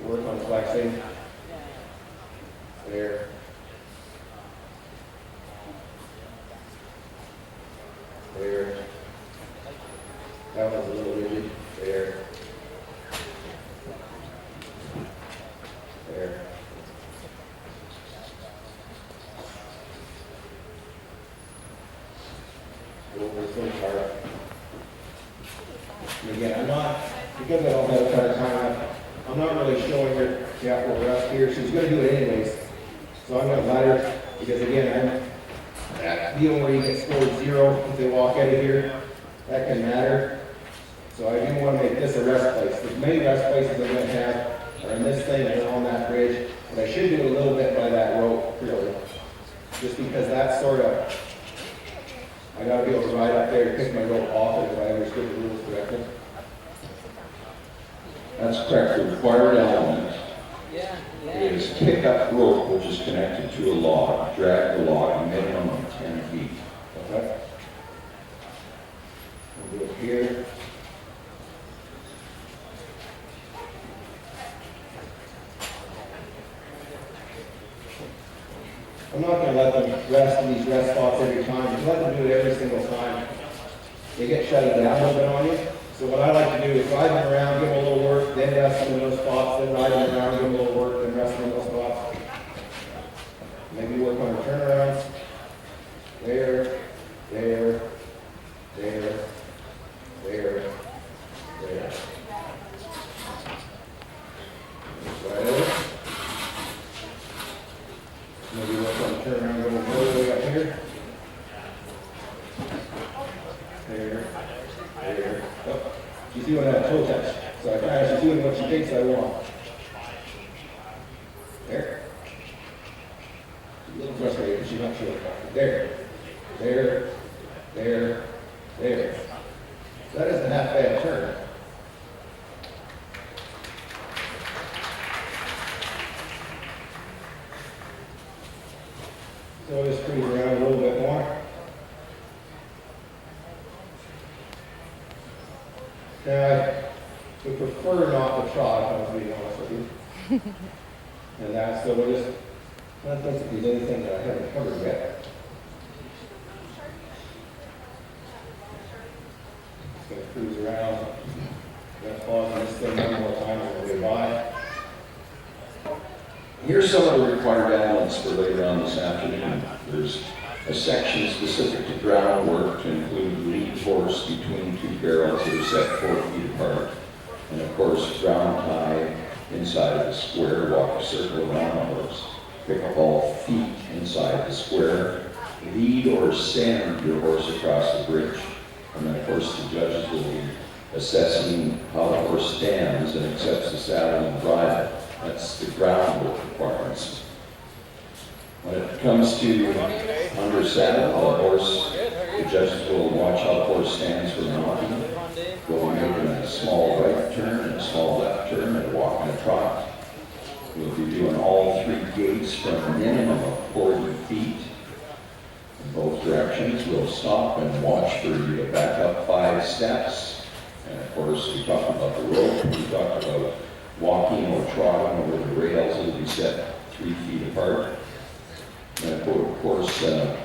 Work on flexing. There. There. That was a little rigid. There. There. Over so sharp. And again, because I don't have a ton of time, I'm not really showing her the actual rest here. She's going to do it anyways. So I'm going to let her, because again, I'm that deal where you get scored 0 if they walk out of here. That can matter. So I do want to make this a rest place. The many rest places I'm going to have are in this thing and on that bridge. But I should do a little bit by that rope, really. Just because that's sort of, I got to be able to ride up there and pick my rope off it if I understood the rules correctly. That's correct. The required element is pick up rope, which is connected to a log. Drag the log a minimum of 10 feet. Okay. We'll do it here. I'm not going to let them rest in these rest spots every time. Just let them do it every single time. They get shut down a little bit on you. So what I like to do is ride them around, give them a little work, then rest them in those spots, then ride them around, give them a little work, then rest them in those spots. Maybe work on their turnarounds. There, there, there, there, there. Right over. Maybe work on the turnaround, go all the way up here. There, there. Oh, she's doing that toe touch. So she's doing what she thinks I want. There. She's a little frustrated because she's not sure about it. There. There. There. There. That isn't half bad turn. So just cruise around a little bit more. Now, I would prefer not to trot, if I was being honest with you. And that's, so we'll just, I don't think there's anything that I haven't covered yet. Just going to cruise around. Going to pause on this thing one more time on the way by. Here's some of the required elements for later on this afternoon. There's a section specific to ground work to include lead horse between 2 barrels that are set 4 feet apart. And of course, ground tie inside of the square, walk a circle around the horse. Pick up all feet inside the square. Lead or send your horse across the bridge. And then of course the judges will be assessing how the horse stands and accepts the saddle and bridle. That's the groundwork requirements. When it comes to under saddle, the horse, the judges will watch how the horse stands for mounting. We'll be making a small right turn and a small left turn, gates from a minimum of 40 feet in both directions. We'll stop and watch for you to back up 5 steps. And of course, we talked about the rope, we talked about walking or trotting over the rails that will be set 3 feet apart. And of course,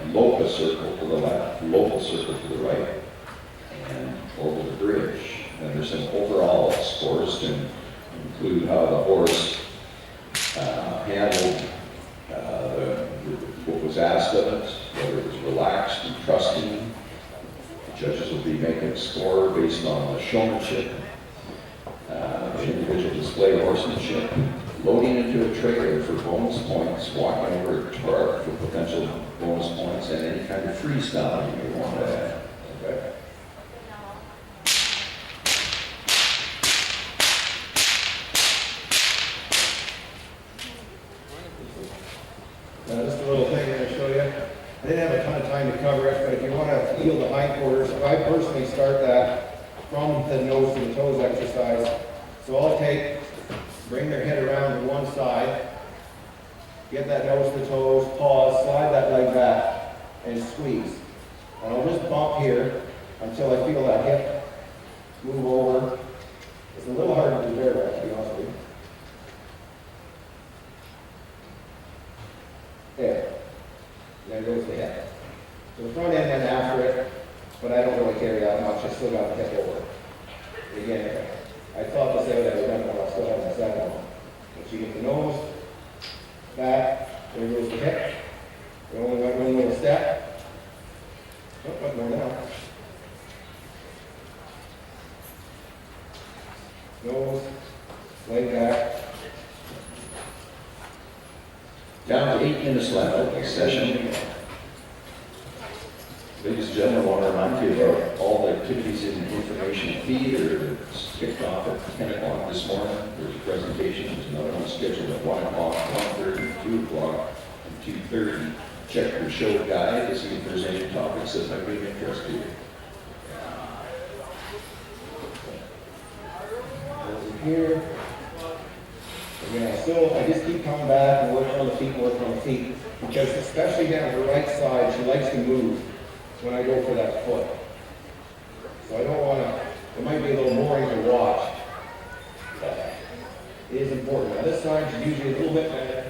local circle to the left, local circle to the right, and over the bridge. And there's some overall scores to include how the horse handled what was asked of it, whether it was relaxed and trusting. The judges will be making a score based on the showmanship, the individual display of horsemanship, loading into a trailer for bonus points, walking over a truck for potential bonus points, and any kind of freestyle you may want to add. Okay? Now, just a little thing I'm going to show you. I didn't have a ton of time to cover it, but if you want to feel the hindquarters, I personally start that from the nose to the toes exercise. So all it takes, bring their head around to one side, get that nose to toes, pause, slide that leg back, and squeeze. And I'll just bump here until I feel that hip move over. It's a little hard to do there, to be honest with you. There. There goes the head. So the front end went after it, but I don't really care that much. I still got the hip over. Again, I thought this out I was done when I still have my second one. Once you get the nose, back, there goes the hip. We only went one little step. Oh, one more now. Nose, leg back. Down to 8 minutes left of the session. Ladies and gentlemen, I want to remind you about all the activities in the information feed that kicked off at 10 o'clock this morning. There's a presentation, there's another one scheduled at 1 o'clock, 1:30, 2 o'clock, and 2:30. Check your show guide to see if there's any topics that might be of interest to you. Over here. Again, I just keep coming back and working on the feet, because especially down the right side, she likes to move when I go for that foot. So I don't want to, it might be a little boring to watch, but it is important. Now this side, she's usually a little bit better.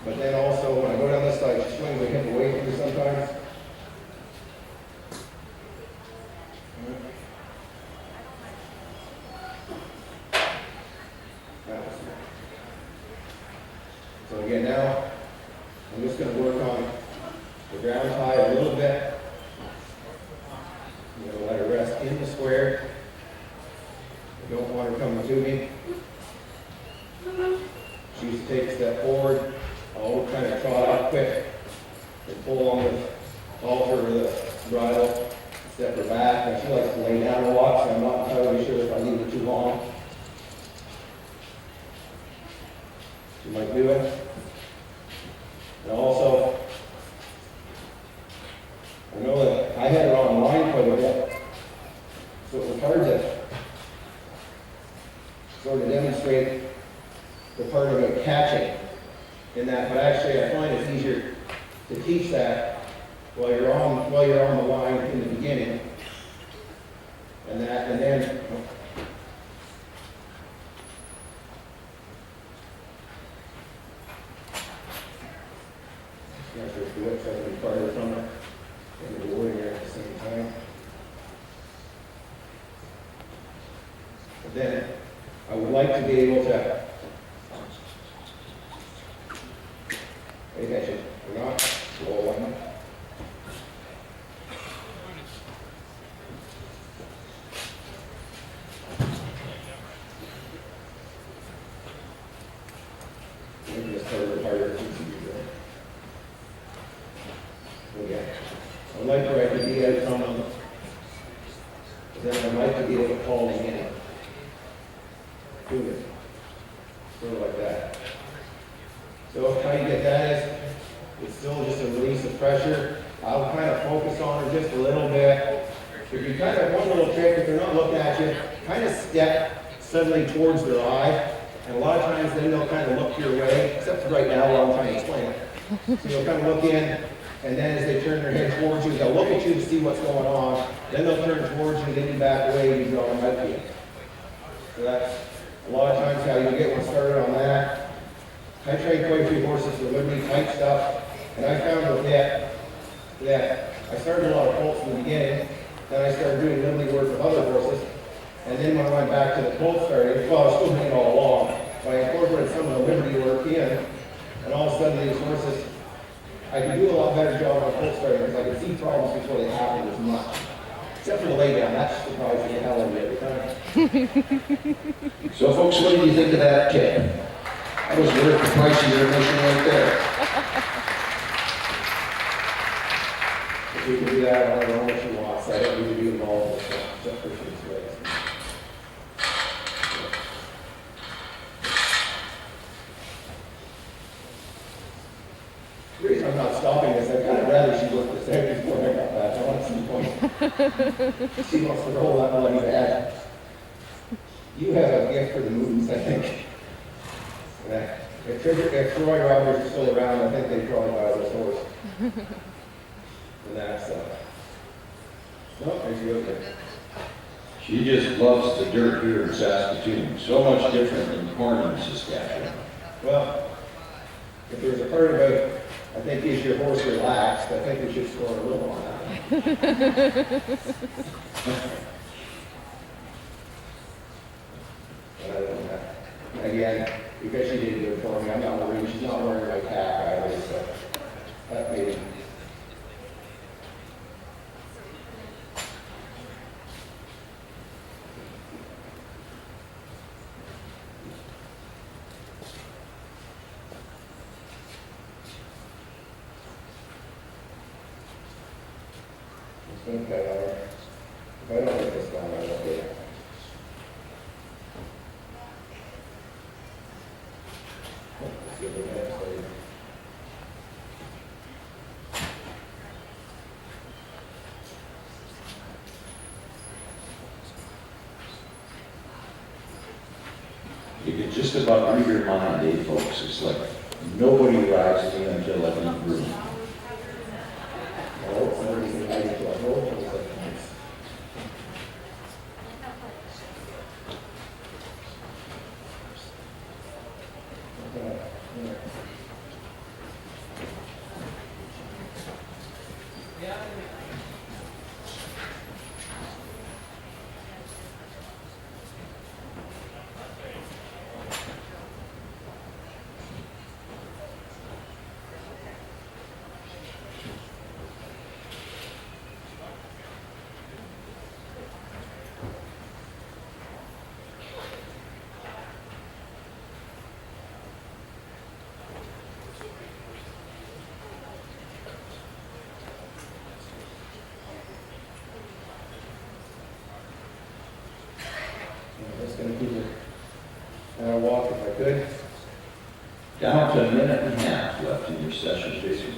But then also, when I go down this side, she swings her hip away from me sometimes. So again, now I'm just going to work on the ground tie a little bit. I'm going to let her rest in the square. I don't want her coming to me. She used to take a step forward. I'll kind of trot out quick and pull on the halter or the bridle, step her back. And she likes to lay down and walk, so I'm not entirely sure if I leave it too long. She might do it. And also, I know that I had her on line quite a bit, so it was hard to sort of demonstrate the part of it catching in that, but actually I find it's easier to teach that while you're on the line in the beginning, and then not sure if the whip tries to be farther from it and the warrior at the same time. But then I would like to be able to pay attention. We're not rolling. Maybe it's harder to see. Yeah. I'd like for it to be out from them, but then I'd like to be able to call in. Do it. Sort of like that. So how you get that is, it's still just a release of pressure. I'll kind of focus on her just a little bit. If you kind of, one little trick, if they're not looking at you, kind of step suddenly towards their eye, And a lot of times then they'll kind of look your way, except for right now while I'm trying to explain it. So they'll kind of look in, and then as they turn their head towards you, they'll look at you to see what's going on. Then they'll turn towards you, then you back away, you draw them out to you. So that's a lot of times how you get one started on that. I trained quite a few horses for liberty type stuff, and I found with that I started a lot of colts in the beginning, then I started doing liberty work with other horses, and then when I went back to the colt starting, well, I was still doing it all along, but I incorporated some of the liberty work in, and all of a sudden these horses, I could do a lot better job on colt starting because I could see problems before they happened as much. Except for the laydown, that surprised me the hell out of me every time. So folks, what do you think of that tip? That was worth the price of your admission right there. If we can do that, I don't know what she wants. I don't need to be involved with that, except for she's raised. The reason I'm not stopping is I'd kind of rather she looked this out before I got back. I want to see point. She wants to roll that money back. You have a gift for the movies, I think. Yeah. If Troy Roberts is still around, I think they'd probably buy this horse. And that's no, I see okay. She just loves the dirt here in Saskatoon. So much different than corn in Saskatchewan. Well, if there's a part about, I think is your horse relaxed, I think we should score a little on that. But I don't know. Again, because she didn't do it for me, I'm not worried. She's not wearing my tack either, so that made it. Okay, if I don't get this down, I won't get it. Let's give it a minute, please. You can just about read your mind, eh, folks? It's like nobody rides me until I leave the room. No, it's not even hiding to a hole. I'm just going to keep it. And I'll walk if I could. Down to a minute and a half left in your session, Jason.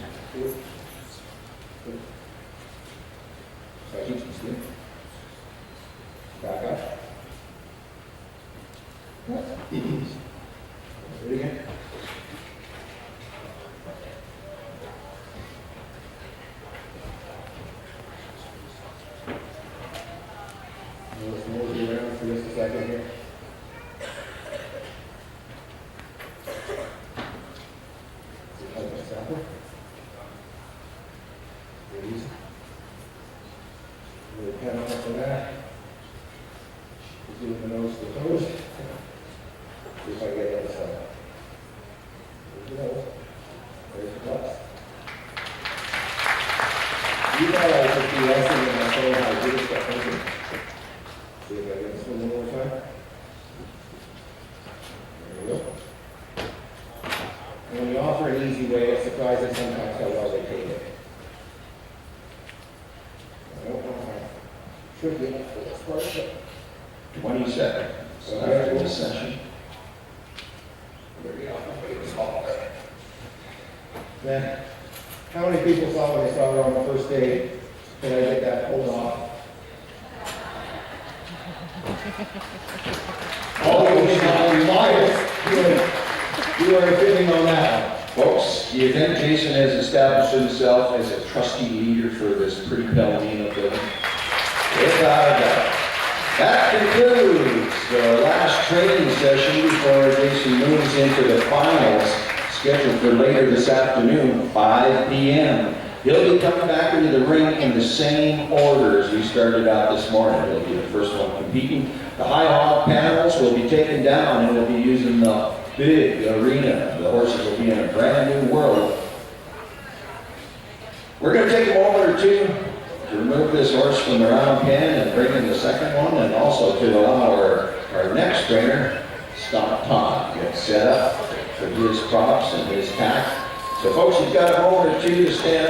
So I keep some sleep. Back up. Do it again. Let's move it around for just a second here. Please. Really pen on for that. Do the nose to the toes. See if I get the other side. There's the nose. There's the butts. You thought I would be lesson in my soul how to do this stuff, don't you? See if I get this one more time. There we go. And when you offer an easy way, it surprises sometimes how well they take it. I don't know how tricky for this part, but 20 seconds after the session. there we go. Then, how many people saw when they saw her on the first day? Did I get that pulled off? Oh, you liars! you are feeling on that Folks, do you think Jason has established himself as a trusty leader for this pretty Palomino building? Without a doubt. That concludes the last training session before Jason moves into the finals, scheduled for later this afternoon, 5 p.m. He'll be coming back into the ring in the same order as we started out this morning. He'll be the first one competing. The high hog panels will be taken down and we'll be using the big arena. The horses will be in a brand new world. We're going to take a moment or two to remove this horse from the round pen and bring in the second one, and also to allow our next trainer, Scott Todd, to get set up for his props and his tack. So folks, you've got a moment or two to stand